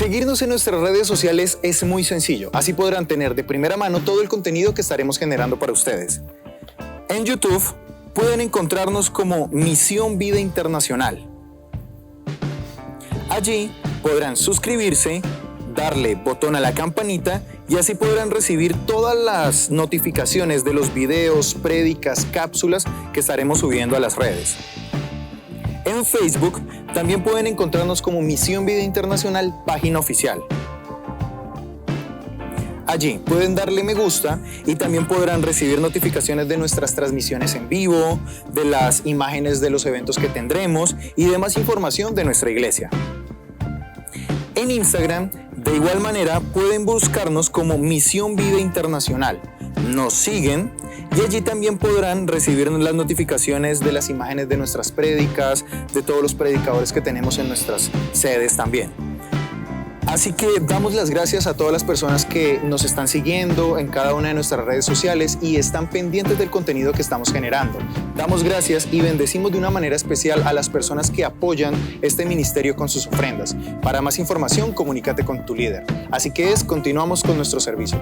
Seguirnos en nuestras redes sociales es muy sencillo, así podrán tener de primera mano todo el contenido que estaremos generando para ustedes. En YouTube pueden encontrarnos como Misión Vida Internacional. Allí podrán suscribirse, darle botón a la campanita y así podrán recibir todas las notificaciones de los videos, prédicas, cápsulas que estaremos subiendo a las redes. En Facebook también pueden encontrarnos como Misión Vida Internacional, página oficial. Allí pueden darle me gusta y también podrán recibir notificaciones de nuestras transmisiones en vivo, de las imágenes de los eventos que tendremos y demás información de nuestra iglesia. En Instagram, de igual manera, pueden buscarnos como Misión Vida Internacional. Nos siguen y allí también podrán recibir las notificaciones de las imágenes de nuestras prédicas, de todos los predicadores que tenemos en nuestras sedes también. Así que damos las gracias a todas las personas que nos están siguiendo en cada una de nuestras redes sociales y están pendientes del contenido que estamos generando. Damos gracias y bendecimos de una manera especial a las personas que apoyan este ministerio con sus ofrendas. Para más información, comunícate con tu líder. Así que continuamos con nuestro servicio.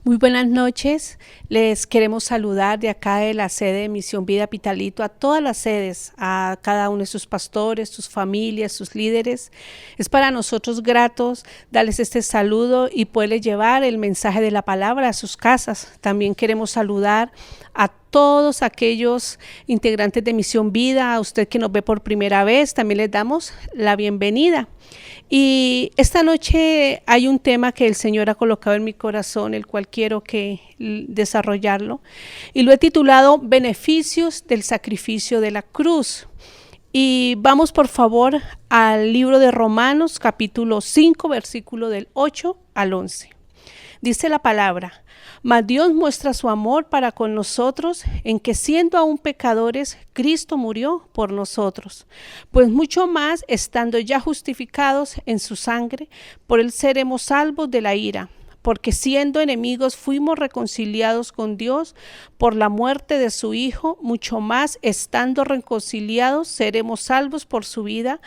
Muy buenas noches, les queremos saludar de acá de la sede de Misión Vida Pitalito a todas las sedes, a cada uno de sus pastores, sus familias, sus líderes. Es para nosotros gratos darles este saludo y poderles llevar el mensaje de la palabra a sus casas. También queremos saludar a todos aquellos integrantes de Misión Vida, a usted que nos ve por primera vez, también les damos la bienvenida. Y esta noche hay un tema que el Señor ha colocado en mi corazón, el cual quiero desarrollarlo, y lo he titulado Beneficios del sacrificio de la cruz. Y vamos por favor al libro de Romanos, capítulo 5, versículo del 8 al 11. Dice la palabra: mas Dios muestra su amor para con nosotros en que siendo aún pecadores, Cristo murió por nosotros. Pues mucho más, estando ya justificados en su sangre, por él seremos salvos de la ira. Porque siendo enemigos fuimos reconciliados con Dios por la muerte de su Hijo, mucho más, estando reconciliados, seremos salvos por su vida.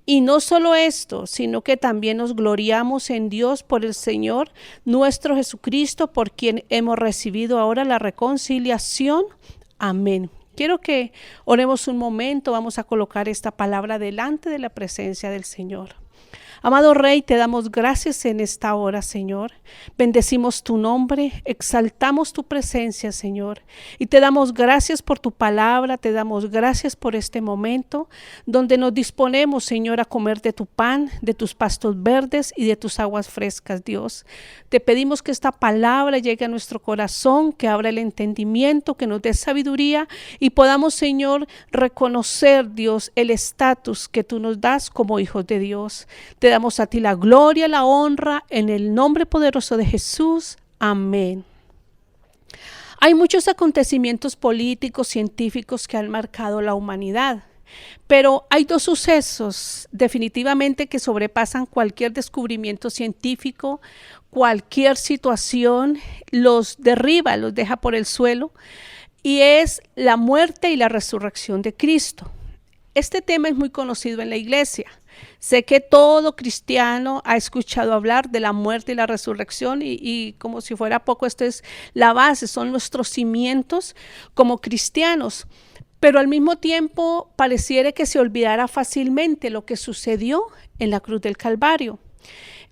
Y no solo esto, sino que también nos gloriamos en Dios por el Señor nuestro Jesucristo, por quien hemos recibido ahora la reconciliación. Amén. Quiero que oremos un momento, vamos a colocar esta palabra delante de la presencia del Señor. Amado Rey, te damos gracias en esta hora, Señor. Bendecimos tu nombre, exaltamos tu presencia, Señor. Y te damos gracias por tu palabra, te damos gracias por este momento donde nos disponemos, Señor, a comer de tu pan, de tus pastos verdes y de tus aguas frescas, Dios. Te pedimos que esta palabra llegue a nuestro corazón, que abra el entendimiento, que nos dé sabiduría y podamos, Señor, reconocer, Dios, el estatus que tú nos das como hijos de Dios. Te damos a ti la gloria, la honra, en el nombre poderoso de Jesús. Amén. Hay muchos acontecimientos políticos, científicos que han marcado la humanidad, pero hay dos sucesos definitivamente que sobrepasan cualquier descubrimiento científico, cualquier situación, los derriba, los deja por el suelo, y es la muerte y la resurrección de Cristo. Este tema es muy conocido en la iglesia. Sé que todo cristiano ha escuchado hablar de la muerte y la resurrección y como si fuera poco, esto es la base, son nuestros cimientos como cristianos. Pero al mismo tiempo pareciera que se olvidara fácilmente lo que sucedió en la cruz del Calvario.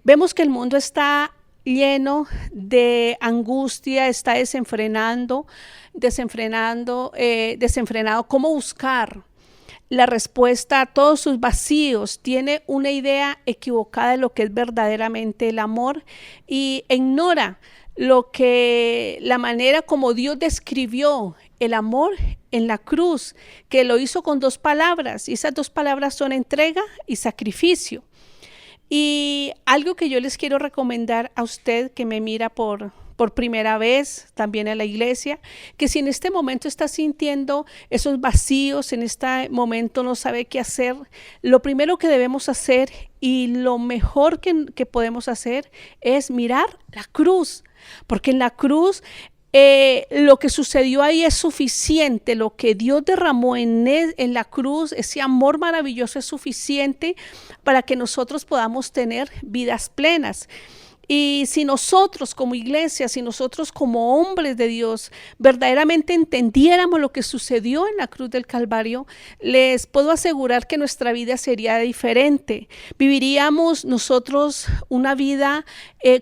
Vemos que el mundo está lleno de angustia, está desenfrenado, cómo buscar la respuesta a todos sus vacíos. Tiene una idea equivocada de lo que es verdaderamente el amor y ignora la manera como Dios describió el amor en la cruz, que lo hizo con dos palabras, y esas dos palabras son entrega y sacrificio. Y algo que yo les quiero recomendar a usted que me mira por primera vez, también a la iglesia, que si en este momento está sintiendo esos vacíos, en este momento no sabe qué hacer, lo primero que debemos hacer y lo mejor que podemos hacer es mirar la cruz, porque en la cruz lo que sucedió ahí es suficiente. Lo que Dios derramó en la cruz, ese amor maravilloso, es suficiente para que nosotros podamos tener vidas plenas. Y si nosotros como iglesia, si nosotros como hombres de Dios verdaderamente entendiéramos lo que sucedió en la cruz del Calvario, les puedo asegurar que nuestra vida sería diferente. Viviríamos nosotros una vida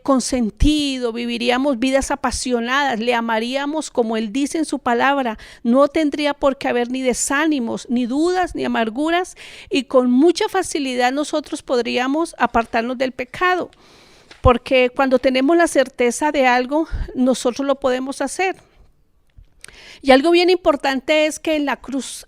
con sentido, viviríamos vidas apasionadas, le amaríamos como Él dice en su palabra. No tendría por qué haber ni desánimos, ni dudas, ni amarguras, y con mucha facilidad nosotros podríamos apartarnos del pecado. Porque cuando tenemos la certeza de algo, nosotros lo podemos hacer. Y algo bien importante es que en la cruz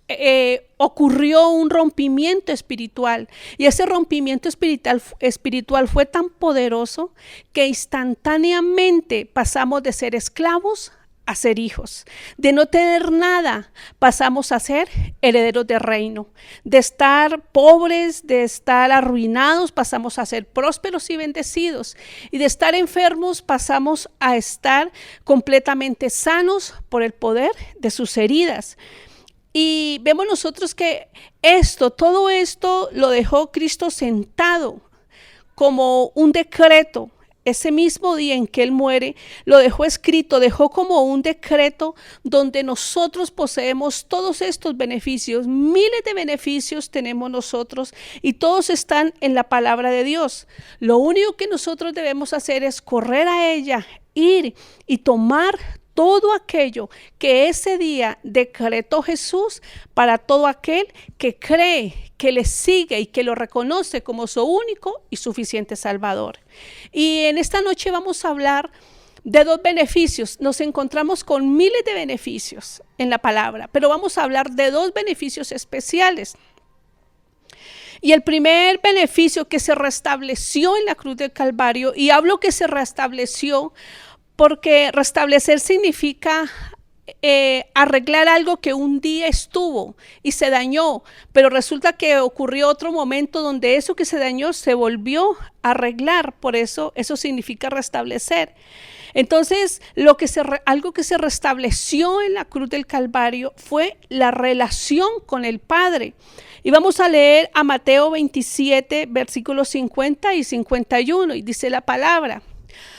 ocurrió un rompimiento espiritual. Y ese rompimiento espiritual fue tan poderoso que instantáneamente pasamos de ser esclavos a ser hijos. De no tener nada, pasamos a ser herederos del reino. De estar pobres, de estar arruinados, pasamos a ser prósperos y bendecidos. Y de estar enfermos, pasamos a estar completamente sanos por el poder de sus heridas. Y vemos nosotros que todo esto lo dejó Cristo sentado como un decreto. ese mismo día en que Él muere, lo dejó escrito, dejó como un decreto donde nosotros poseemos todos estos beneficios. Miles de beneficios tenemos nosotros y todos están en la palabra de Dios. Lo único que nosotros debemos hacer es correr a ella, ir y tomar todo aquello que ese día decretó Jesús para todo aquel que cree, que le sigue y que lo reconoce como su único y suficiente Salvador. Y en esta noche vamos a hablar de dos beneficios. Nos encontramos con miles de beneficios en la palabra, pero vamos a hablar de dos beneficios especiales. Y el primer beneficio que se restableció en la cruz del Calvario, y hablo que se restableció porque restablecer significa arreglar algo que un día estuvo y se dañó, pero resulta que ocurrió otro momento donde eso que se dañó se volvió a arreglar. Por eso significa restablecer. Entonces, algo que se restableció en la cruz del Calvario fue la relación con el Padre. Y vamos a leer a Mateo 27, versículos 50 y 51, y dice la palabra: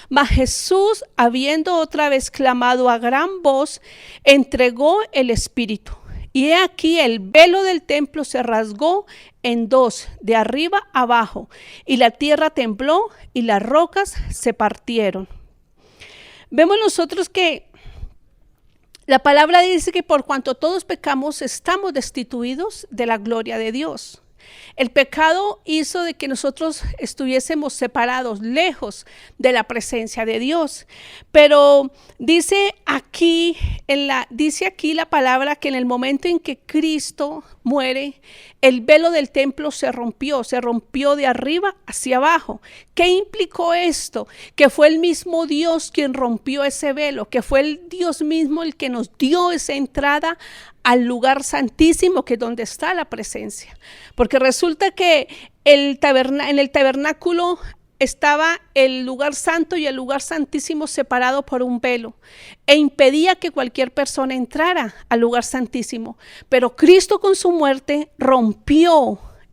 Mas Jesús, habiendo otra vez clamado a gran voz, entregó el Espíritu. Y he aquí el velo del templo se rasgó en dos, de arriba abajo, y la tierra tembló y las rocas se partieron. Vemos nosotros que la palabra dice que por cuanto todos pecamos, estamos destituidos de la gloria de Dios. El pecado hizo de que nosotros estuviésemos separados, lejos de la presencia de Dios. Pero dice aquí la palabra que en el momento en que Cristo muere, el velo del templo se rompió de arriba hacia abajo. ¿Qué implicó esto? Que fue el mismo Dios quien rompió ese velo, que fue el Dios mismo el que nos dio esa entrada al lugar santísimo, que es donde está la presencia. Porque resulta que en el tabernáculo estaba el lugar santo y el lugar santísimo separado por un velo, e impedía que cualquier persona entrara al lugar santísimo. Pero Cristo con su muerte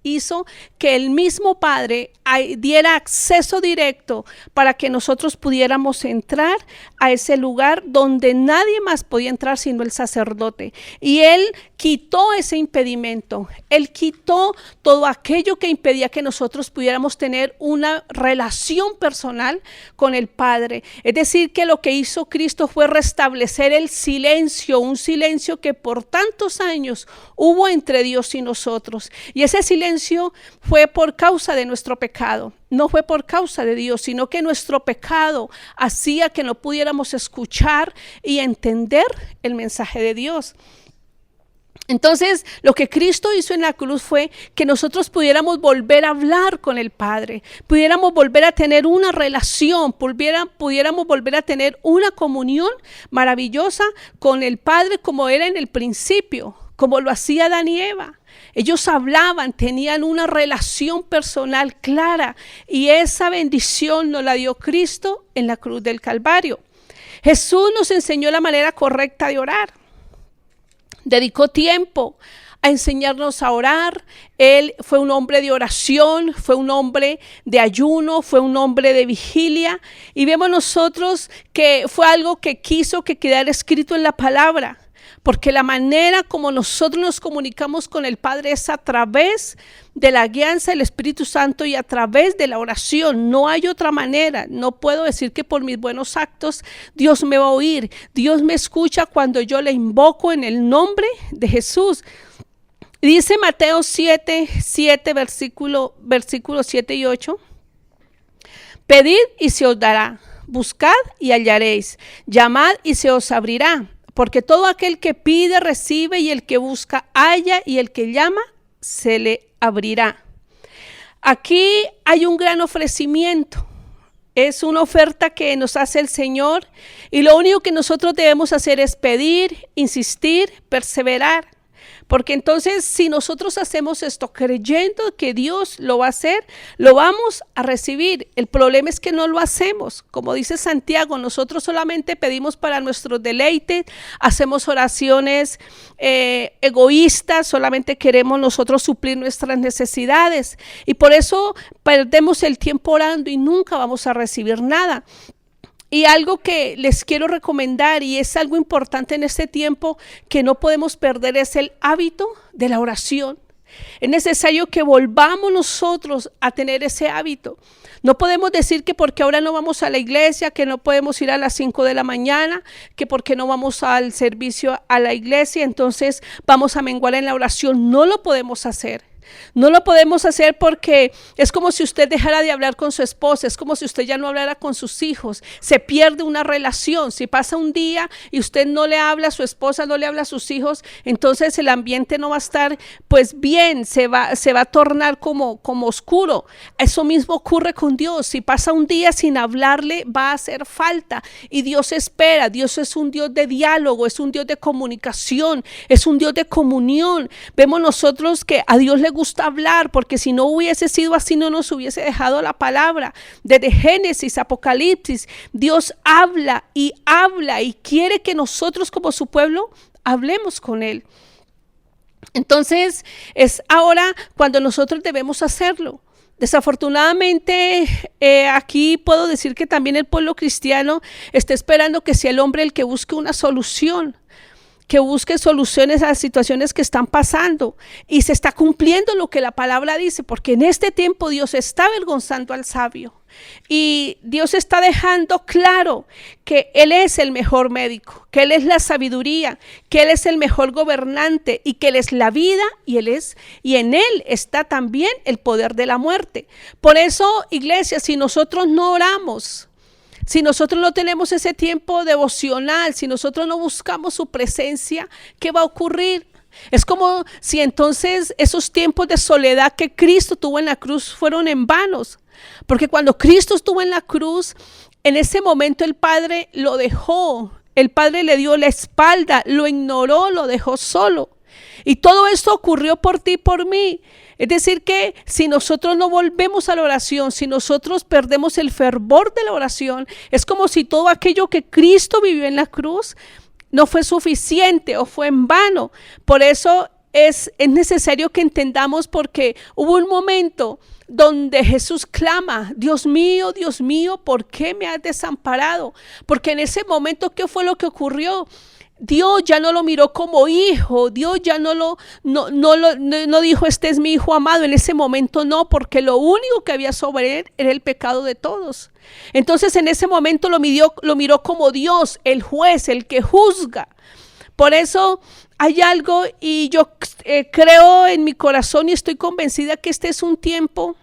hizo que el mismo Padre diera acceso directo para que nosotros pudiéramos entrar a ese lugar donde nadie más podía entrar sino el sacerdote. Y Él quitó ese impedimento. Él quitó todo aquello que impedía que nosotros pudiéramos tener una relación personal con el Padre. Es decir, que lo que hizo Cristo fue restablecer el silencio, un silencio que por tantos años hubo entre Dios y nosotros. Y ese silencio fue por causa de nuestro pecado. No fue por causa de Dios, sino que nuestro pecado hacía que no pudiéramos escuchar y entender el mensaje de Dios. Entonces, lo que Cristo hizo en la cruz fue que nosotros pudiéramos volver a hablar con el Padre, pudiéramos volver a tener una relación, pudiéramos volver a tener una comunión maravillosa con el Padre como era en el principio, como lo hacía Adán y Eva. Ellos hablaban, tenían una relación personal clara, y esa bendición nos la dio Cristo en la cruz del Calvario. Jesús nos enseñó la manera correcta de orar. Dedicó tiempo a enseñarnos a orar. Él fue un hombre de oración, fue un hombre de ayuno, fue un hombre de vigilia. Y vemos nosotros que fue algo que quiso que quedara escrito en la palabra. Porque la manera como nosotros nos comunicamos con el Padre es a través de la guianza del Espíritu Santo y a través de la oración. No hay otra manera. No puedo decir que por mis buenos actos Dios me va a oír. Dios me escucha cuando yo le invoco en el nombre de Jesús. Dice Mateo 7, versículos 7 y 8. Pedid y se os dará. Buscad y hallaréis. Llamad y se os abrirá. Porque todo aquel que pide, recibe, y el que busca, halla, y el que llama, se le abrirá. Aquí hay un gran ofrecimiento. Es una oferta que nos hace el Señor, y lo único que nosotros debemos hacer es pedir, insistir, perseverar. Porque entonces si nosotros hacemos esto creyendo que Dios lo va a hacer, lo vamos a recibir. El problema es que no lo hacemos. Como dice Santiago, nosotros solamente pedimos para nuestro deleite, hacemos oraciones egoístas, solamente queremos nosotros suplir nuestras necesidades. Y por eso perdemos el tiempo orando y nunca vamos a recibir nada. Y algo que les quiero recomendar, y es algo importante en este tiempo que no podemos perder, es el hábito de la oración. Es necesario que volvamos nosotros a tener ese hábito. No podemos decir que porque ahora no vamos a la iglesia, que no podemos ir a las 5 de la mañana, que porque no vamos al servicio a la iglesia, entonces vamos a menguar en la oración. No lo podemos hacer. No lo podemos hacer porque es como si usted dejara de hablar con su esposa, es como si usted ya no hablara con sus hijos, se pierde una relación. Si pasa un día y usted no le habla a su esposa, no le habla a sus hijos, entonces el ambiente no va a estar pues bien, se va a tornar como oscuro. Eso mismo ocurre con Dios. Si pasa un día sin hablarle, va a hacer falta, y Dios espera. Dios es un Dios de diálogo, es un Dios de comunicación, es un Dios de comunión. Vemos nosotros que a Dios le gusta hablar, porque si no hubiese sido así, no nos hubiese dejado la palabra. Desde Génesis, Apocalipsis, Dios habla y quiere que nosotros como su pueblo hablemos con Él. Entonces es ahora cuando nosotros debemos hacerlo. Desafortunadamente, aquí puedo decir que también el pueblo cristiano está esperando que sea el hombre el que busque una solución, que busque soluciones a las situaciones que están pasando, y se está cumpliendo lo que la palabra dice, porque en este tiempo Dios está avergonzando al sabio, y Dios está dejando claro que Él es el mejor médico, que Él es la sabiduría, que Él es el mejor gobernante, y que Él es la vida, y en Él está también el poder de la muerte. Por eso, iglesia, si nosotros no oramos, si nosotros no tenemos ese tiempo devocional, si nosotros no buscamos su presencia, ¿qué va a ocurrir? Es como si entonces esos tiempos de soledad que Cristo tuvo en la cruz fueron en vanos. Porque cuando Cristo estuvo en la cruz, en ese momento el Padre lo dejó. El Padre le dio la espalda, lo ignoró, lo dejó solo. Y todo esto ocurrió por ti y por mí. Es decir que si nosotros no volvemos a la oración, si nosotros perdemos el fervor de la oración, es como si todo aquello que Cristo vivió en la cruz no fue suficiente o fue en vano. Por eso es necesario que entendamos, porque hubo un momento donde Jesús clama: Dios mío, ¿por qué me has desamparado? Porque en ese momento, ¿qué fue lo que ocurrió? Dios ya no lo miró como hijo, Dios ya no dijo: este es mi hijo amado. En ese momento no, porque lo único que había sobre él era el pecado de todos. Entonces en ese momento lo miró como Dios, el juez, el que juzga. Por eso hay algo, y yo creo en mi corazón y estoy convencida que este es un tiempo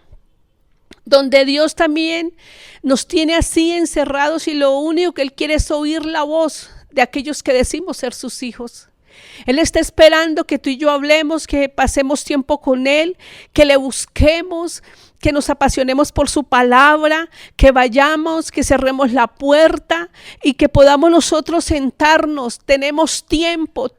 donde Dios también nos tiene así encerrados, y lo único que Él quiere es oír la voz de aquellos que decimos ser sus hijos. Él está esperando que tú y yo hablemos, que pasemos tiempo con Él, que le busquemos, que nos apasionemos por su palabra, que vayamos, que cerremos la puerta y que podamos nosotros sentarnos. Tenemos tiempo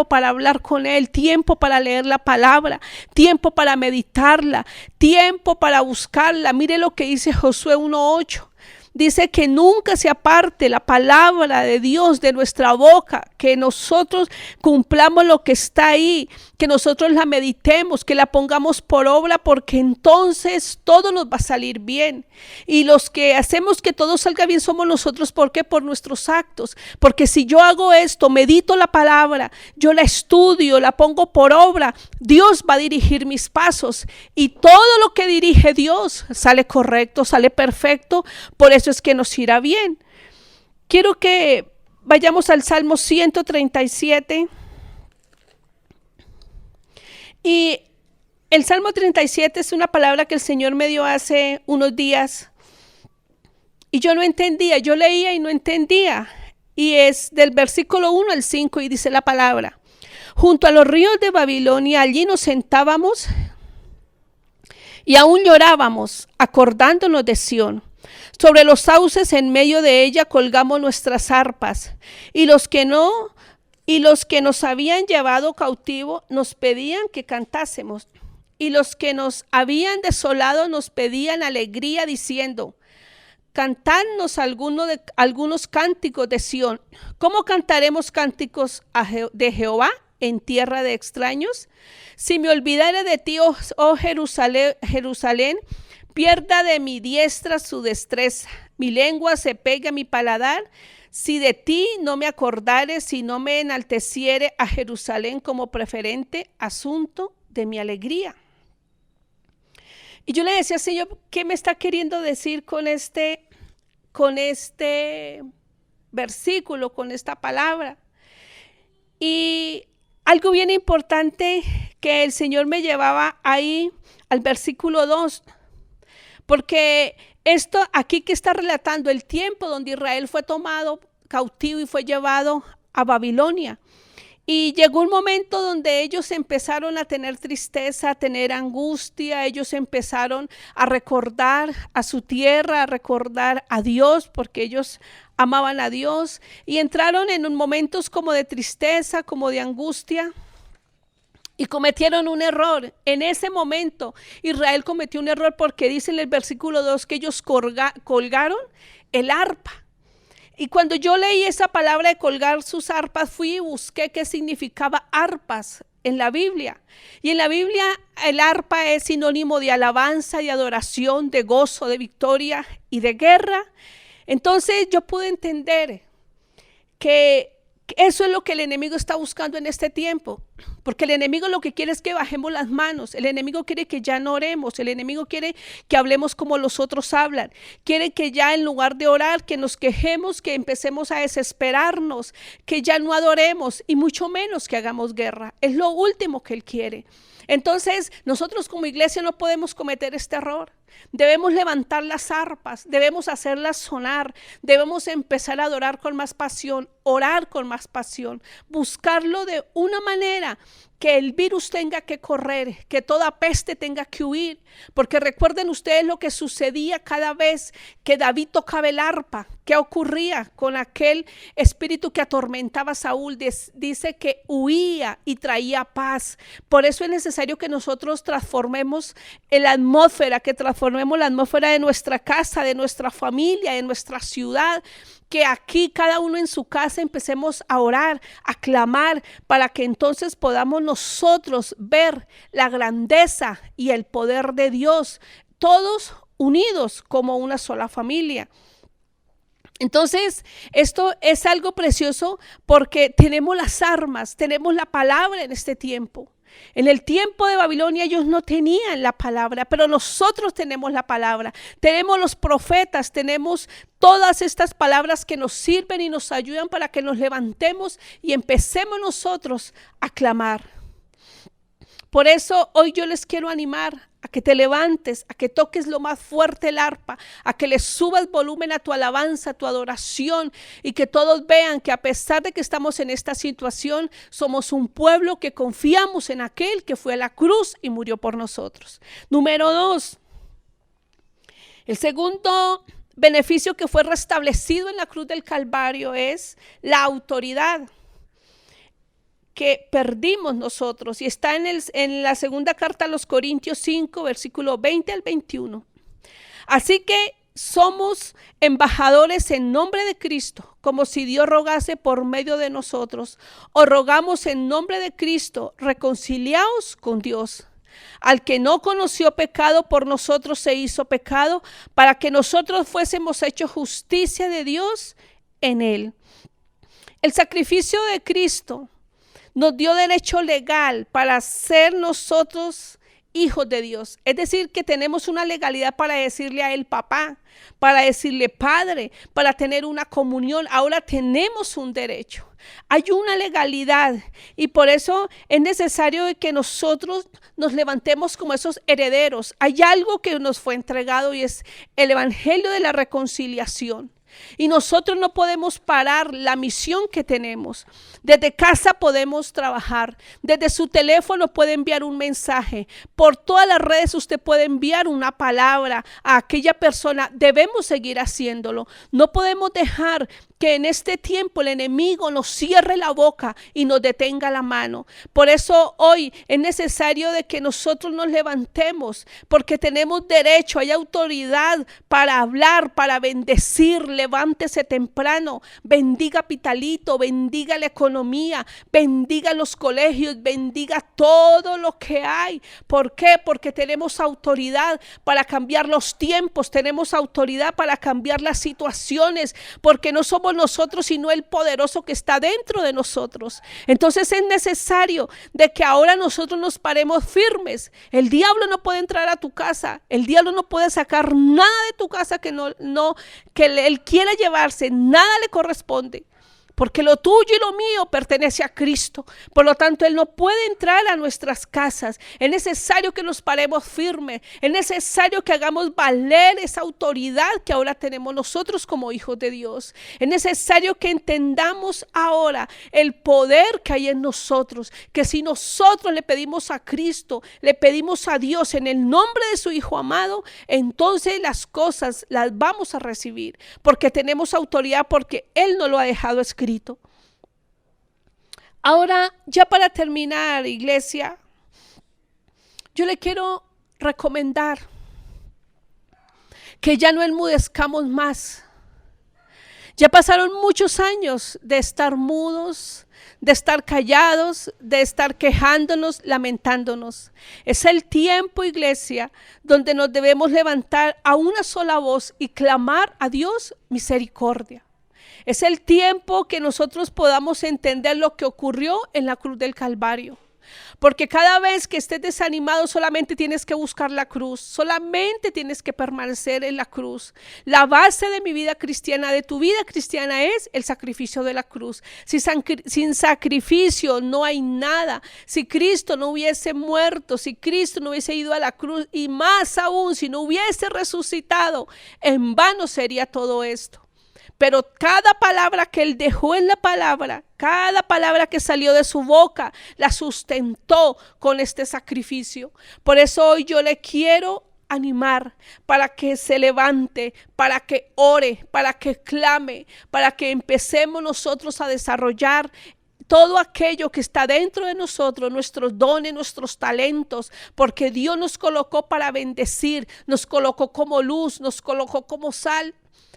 para hablar con Él, tiempo para leer la palabra, tiempo para meditarla, tiempo para buscarla. Mire lo que dice Josué 1:8. Dice que nunca se aparte la palabra de Dios de nuestra boca, que nosotros cumplamos lo que está ahí, que nosotros la meditemos, que la pongamos por obra, porque entonces todo nos va a salir bien. Y los que hacemos que todo salga bien somos nosotros. ¿Por qué? Por nuestros actos. Porque si yo hago esto, medito la palabra, yo la estudio, la pongo por obra, Dios va a dirigir mis pasos, y todo lo que dirige Dios sale correcto, sale perfecto. Por eso es que nos irá bien. Quiero que vayamos al Salmo 137. Y el Salmo 37 es una palabra que el Señor me dio hace unos días. Y yo no entendía, yo leía y no entendía. Y es del versículo 1 al 5, y dice la palabra: junto a los ríos de Babilonia, allí nos sentábamos y aún llorábamos, acordándonos de Sión. Sobre los sauces en medio de ella colgamos nuestras arpas, y los que no Y los que nos habían llevado cautivo nos pedían que cantásemos. Y los que nos habían desolado nos pedían alegría, diciendo: cantadnos algunos cánticos de Sión. ¿Cómo cantaremos cánticos de Jehová en tierra de extraños? Si me olvidare de ti, oh Jerusalén, pierda de mi diestra su destreza. Mi lengua se pegue a mi paladar. Si de ti no me acordare, si no me enalteciere a Jerusalén como preferente asunto de mi alegría. Y yo le decía, Señor, ¿qué me está queriendo decir con este versículo, con esta palabra? Y algo bien importante que el Señor me llevaba ahí al versículo 2, porque esto aquí que está relatando el tiempo donde Israel fue tomado cautivo y fue llevado a Babilonia. Y llegó un momento donde ellos empezaron a tener tristeza, a tener angustia. Ellos empezaron a recordar a su tierra, a recordar a Dios, porque ellos amaban a Dios. Y entraron en momentos como de tristeza, como de angustia. Y cometieron un error. En ese momento Israel cometió un error porque dice en el versículo 2 que ellos colgaron el arpa. Y cuando yo leí esa palabra de colgar sus arpas, fui y busqué qué significaba arpas en la Biblia. Y en la Biblia el arpa es sinónimo de alabanza, de adoración, de gozo, de victoria y de guerra. Entonces yo pude entender que eso es lo que el enemigo está buscando en este tiempo, porque el enemigo lo que quiere es que bajemos las manos. El enemigo quiere que ya no oremos. El enemigo quiere que hablemos como los otros hablan. Quiere que ya en lugar de orar, que nos quejemos, que empecemos a desesperarnos, que ya no adoremos y mucho menos que hagamos guerra. Es lo último que él quiere. Entonces nosotros como iglesia no podemos cometer este error. Debemos levantar las arpas, debemos hacerlas sonar, debemos empezar a adorar con más pasión, orar con más pasión, buscarlo de una manera que el virus tenga que correr, que toda peste tenga que huir, porque recuerden ustedes lo que sucedía cada vez que David tocaba el arpa. ¿Qué ocurría con aquel espíritu que atormentaba a Saúl? Dice que huía y traía paz. Por eso es necesario que nosotros transformemos la atmósfera, que transformemos la atmósfera de nuestra casa, de nuestra familia, de nuestra ciudad, que aquí cada uno en su casa empecemos a orar, a clamar, para que entonces podamos nosotros ver la grandeza y el poder de Dios, todos unidos como una sola familia. Entonces, esto es algo precioso porque tenemos las armas, tenemos la palabra en este tiempo. En el tiempo de Babilonia ellos no tenían la palabra, pero nosotros tenemos la palabra. Tenemos los profetas, tenemos todas estas palabras que nos sirven y nos ayudan para que nos levantemos y empecemos nosotros a clamar. Por eso hoy yo les quiero animar a que te levantes, a que toques lo más fuerte el arpa, a que le subas volumen a tu alabanza, a tu adoración, y que todos vean que a pesar de que estamos en esta situación, somos un pueblo que confiamos en aquel que fue a la cruz y murió por nosotros. Número 2, el segundo beneficio que fue restablecido en la cruz del Calvario es la autoridad que perdimos nosotros, y está en la segunda carta a los Corintios 5, versículo 20 al 21. Así que somos embajadores en nombre de Cristo, como si Dios rogase por medio de nosotros. O rogamos en nombre de Cristo, reconciliaos con Dios. Al que no conoció pecado, por nosotros se hizo pecado, para que nosotros fuésemos hechos justicia de Dios en él. El sacrificio de Cristo nos dio derecho legal para ser nosotros hijos de Dios. Es decir, que tenemos una legalidad para decirle a él papá, para decirle padre, para tener una comunión. Ahora tenemos un derecho. Hay una legalidad y por eso es necesario que nosotros nos levantemos como esos herederos. Hay algo que nos fue entregado y es el evangelio de la reconciliación. Y nosotros no podemos parar la misión que tenemos. Desde casa podemos trabajar, desde su teléfono puede enviar un mensaje, por todas las redes usted puede enviar una palabra a aquella persona. Debemos seguir haciéndolo. No podemos dejar que en este tiempo el enemigo nos cierre la boca y nos detenga la mano. Por eso hoy es necesario de que nosotros nos levantemos, porque tenemos derecho, hay autoridad para hablar, para bendecir. Levántese temprano, bendiga Pitalito, bendiga la economía, bendiga los colegios, bendiga todo lo que hay. ¿Por qué? Porque tenemos autoridad para cambiar los tiempos, tenemos autoridad para cambiar las situaciones, porque no somos nosotros sino el poderoso que está dentro de nosotros. Entonces es necesario de que ahora nosotros nos paremos firmes. El diablo no puede entrar a tu casa, el diablo no puede sacar nada de tu casa que él quiera llevarse, nada le corresponde. Porque lo tuyo y lo mío pertenece a Cristo. Por lo tanto, Él no puede entrar a nuestras casas. Es necesario que nos paremos firmes. Es necesario que hagamos valer esa autoridad que ahora tenemos nosotros como hijos de Dios. Es necesario que entendamos ahora el poder que hay en nosotros. Que si nosotros le pedimos a Cristo, le pedimos a Dios en el nombre de su Hijo amado, entonces las cosas las vamos a recibir. Porque tenemos autoridad, porque Él nos lo ha dejado escrito. Ahora, ya para terminar, iglesia, yo le quiero recomendar que ya no enmudezcamos más. Ya pasaron muchos años de estar mudos, de estar callados, de estar quejándonos, lamentándonos. Es el tiempo, iglesia, donde nos debemos levantar a una sola voz y clamar a Dios misericordia. Es el tiempo que nosotros podamos entender lo que ocurrió en la cruz del Calvario. Porque cada vez que estés desanimado solamente tienes que buscar la cruz, solamente tienes que permanecer en la cruz. La base de mi vida cristiana, de tu vida cristiana, es el sacrificio de la cruz. Sin sacrificio no hay nada. Si Cristo no hubiese muerto, si Cristo no hubiese ido a la cruz y más aún si no hubiese resucitado, en vano sería todo esto. Pero cada palabra que Él dejó en la palabra, cada palabra que salió de su boca, la sustentó con este sacrificio. Por eso hoy yo le quiero animar para que se levante, para que ore, para que clame, para que empecemos nosotros a desarrollar todo aquello que está dentro de nosotros, nuestros dones, nuestros talentos, porque Dios nos colocó para bendecir, nos colocó como luz, nos colocó como sal.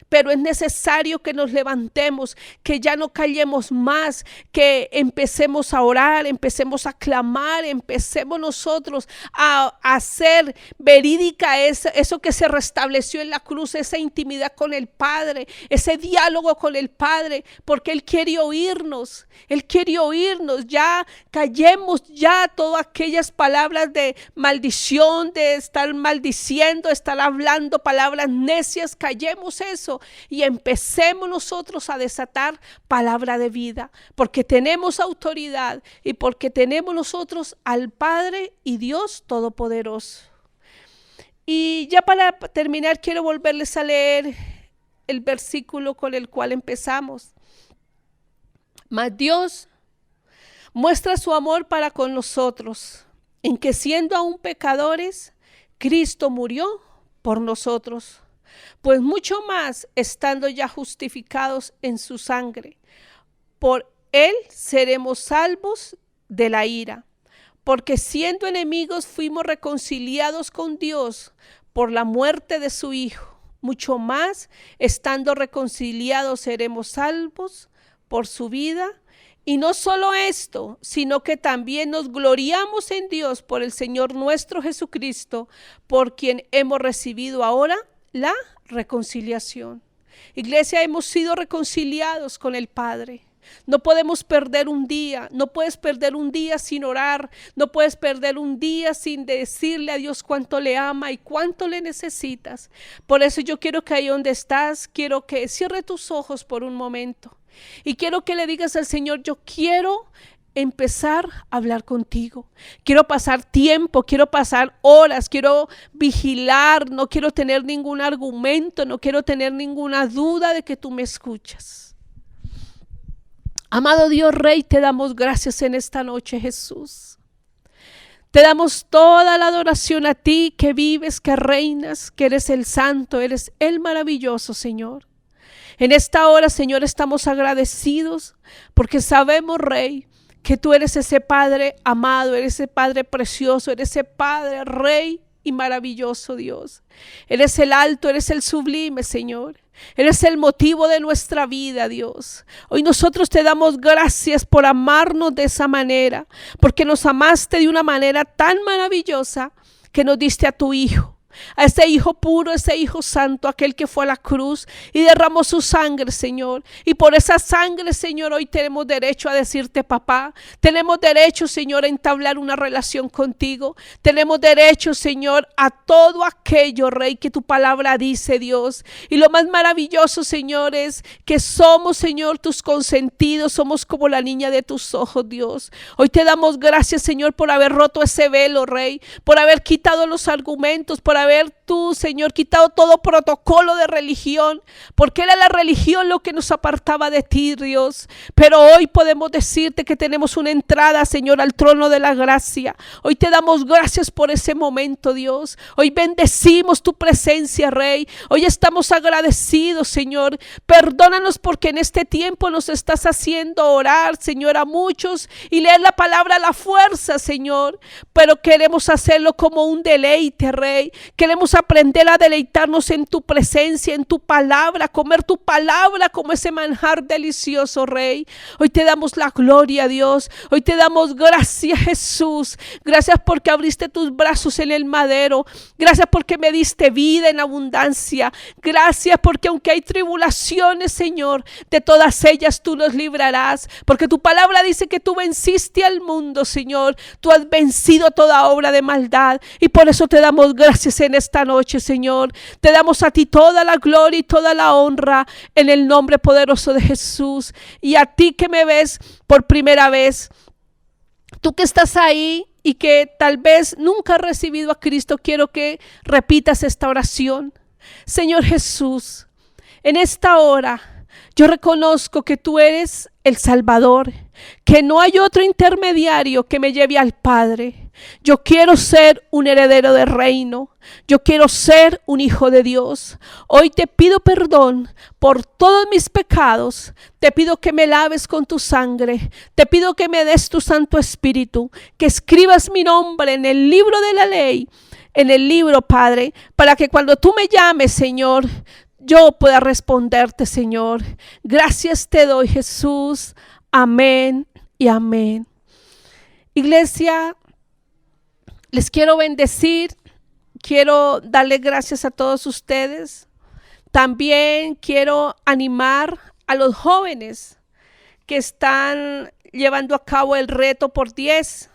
Pero es necesario que nos levantemos, que ya no callemos más, que empecemos a orar, empecemos a clamar, empecemos nosotros a hacer verídica eso que se restableció en la cruz, esa intimidad con el Padre, ese diálogo con el Padre, porque Él quiere oírnos, ya callemos ya todas aquellas palabras de maldición, de estar maldiciendo, estar hablando palabras necias, callemos eso. Y empecemos nosotros a desatar palabra de vida, porque tenemos autoridad y porque tenemos nosotros al Padre y Dios Todopoderoso. Y ya para terminar quiero volverles a leer el versículo con el cual empezamos. Mas Dios muestra su amor para con nosotros, en que siendo aún pecadores, Cristo murió por nosotros. Pues mucho más, estando ya justificados en su sangre, por Él seremos salvos de la ira. Porque siendo enemigos fuimos reconciliados con Dios por la muerte de su Hijo. Mucho más, estando reconciliados seremos salvos por su vida. Y no solo esto, sino que también nos gloriamos en Dios por el Señor nuestro Jesucristo, por quien hemos recibido ahora la reconciliación. Iglesia, hemos sido reconciliados con el Padre. No podemos perder un día, no puedes perder un día sin orar, no puedes perder un día sin decirle a Dios cuánto le ama y cuánto le necesitas. Por eso yo quiero que ahí donde estás, quiero que cierre tus ojos por un momento y quiero que le digas al Señor, yo quiero empezar a hablar contigo, quiero pasar tiempo, quiero pasar horas, quiero vigilar, no quiero tener ningún argumento, no quiero tener ninguna duda de que tú me escuchas. Amado Dios Rey, te damos gracias en esta noche, Jesús. Te damos toda la adoración a ti que vives, que reinas, que eres el santo, eres el maravilloso, Señor. En esta hora, Señor, estamos agradecidos porque sabemos, Rey, que tú eres ese Padre amado, eres ese Padre precioso, eres ese Padre, Rey y maravilloso, Dios. Eres el alto, eres el sublime, Señor. Eres el motivo de nuestra vida, Dios. Hoy nosotros te damos gracias por amarnos de esa manera, porque nos amaste de una manera tan maravillosa que nos diste a tu Hijo. A ese Hijo puro, ese Hijo santo, aquel que fue a la cruz y derramó su sangre, Señor. Y por esa sangre, Señor, hoy tenemos derecho a decirte papá. Tenemos derecho, Señor, a entablar una relación contigo. Tenemos derecho, Señor, a todo aquello, Rey, que tu palabra dice, Dios. Y lo más maravilloso, Señor, es que somos, Señor, tus consentidos. Somos como la niña de tus ojos, Dios. Hoy te damos gracias, Señor, por haber roto ese velo, Rey. Por haber quitado los argumentos, por haber tú, Señor, quitado todo protocolo de religión, porque era la religión lo que nos apartaba de ti, Dios. Pero hoy podemos decirte que tenemos una entrada, Señor, al trono de la gracia. Hoy te damos gracias por ese momento, Dios. Hoy bendecimos tu presencia, Rey. Hoy estamos agradecidos, Señor. Perdónanos porque en este tiempo nos estás haciendo orar, Señor, a muchos y leer la palabra a la fuerza, Señor. Pero queremos hacerlo como un deleite, Rey. Queremos aprender a deleitarnos en tu presencia, en tu palabra, comer tu palabra como ese manjar delicioso, Rey. Hoy te damos la gloria, Dios. Hoy te damos gracias, Jesús. Gracias porque abriste tus brazos en el madero. Gracias porque me diste vida en abundancia. Gracias porque aunque hay tribulaciones, Señor, de todas ellas tú nos librarás. Porque tu palabra dice que tú venciste al mundo, Señor. Tú has vencido toda obra de maldad. Y por eso te damos gracias en esta noche, Señor. Te damos a ti toda la gloria y toda la honra en el nombre poderoso de Jesús. Y a ti que me ves por primera vez, tú que estás ahí y que tal vez nunca has recibido a Cristo, quiero que repitas esta oración. Señor Jesús, en esta hora yo reconozco que tú eres el Salvador, que no hay otro intermediario que me lleve al Padre. Yo quiero ser un heredero del reino. Yo quiero ser un hijo de Dios. Hoy te pido perdón por todos mis pecados. Te pido que me laves con tu sangre. Te pido que me des tu Santo Espíritu, que escribas mi nombre en el libro de la ley, en el libro, Padre, para que cuando tú me llames, Señor, yo pueda responderte, Señor. Gracias te doy, Jesús. Amén y amén. Iglesia, les quiero bendecir. Quiero darle gracias a todos ustedes. También quiero animar a los jóvenes que están llevando a cabo el reto por 10.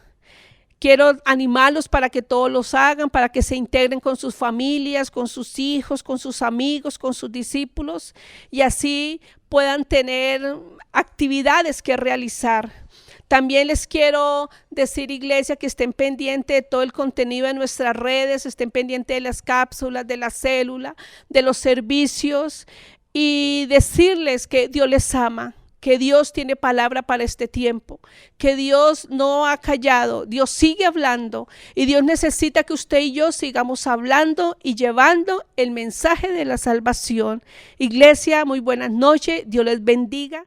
Quiero animarlos para que todos los hagan, para que se integren con sus familias, con sus hijos, con sus amigos, con sus discípulos y así puedan tener actividades que realizar. También les quiero decir, iglesia, que estén pendientes de todo el contenido de nuestras redes, estén pendientes de las cápsulas, de la célula, de los servicios y decirles que Dios les ama, que Dios tiene palabra para este tiempo, que Dios no ha callado, Dios sigue hablando y Dios necesita que usted y yo sigamos hablando y llevando el mensaje de la salvación. Iglesia, muy buenas noches, Dios les bendiga.